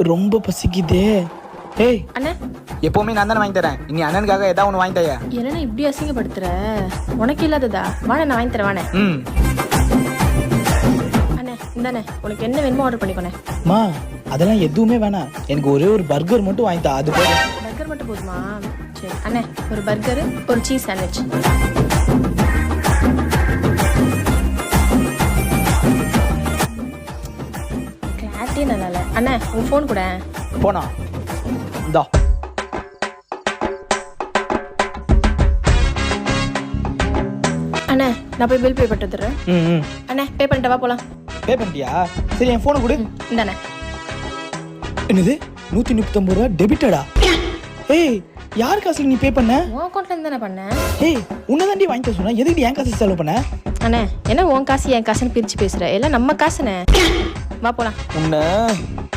ரொம்ப பசிக்குதே. ஏய் அண்ணே எப்பவுமே நான் தானே வாங்கி தரேன். இனி அண்ணனுக்காக ஏதாவது ஒன்று வாங்கி தயா. என்னண்ணே இப்படி அசிங்கப்படுத்துற? உனக்கு இல்லாததா? வாணே நான் வாங்கி தரேன் வாணே. ம் அண்ணே இந்தாண்ணே உனக்கு என்ன வேணுமோ ஆர்டர் பண்ணிக்கோண்ணே. மா அதெல்லாம் எதுவுமே வேணாம், எனக்கு ஒரே ஒரு பர்கர் மட்டும் வாங்கி தா. அது போதும். பர்கர் மட்டும் போதுமா? சரி அண்ணே ஒரு பர்கரு ஒரு சீஸ் சாண்ட்விச். கிளாரிட்டியே நல்லா இல்லை. அண்ணே உன் ஃபோன் கூட. போனா இந்தா. அண்ணே நான் போய் பில் பே பண்ணிட்டு வந்துடுறேன். ம் அண்ணே பே பண்ணிட்டு வா போலாம். பே பண்ணிட்டியா? சரி என் ஃபோனை கொடு. இந்தாண்ணே. என்னது 139 ரூபா டெபிட்டடா? ஏய் யார் காசுக்கு நீ பே பண்ண? உன் அக்கௌண்ட்ல இருந்து தானே பண்ணேன். ஏய் உன்னதாண்டி வாங்கி தர சொன்னா, எதுக்கு என் காசு செலவு பண்ண? அண்ணே என்ன உன் காசு என் காசுன்னு பிரிச்சு பேசுற? எல்லாம் நம்ம காசுண்ணே. வா போலாம். உன்ன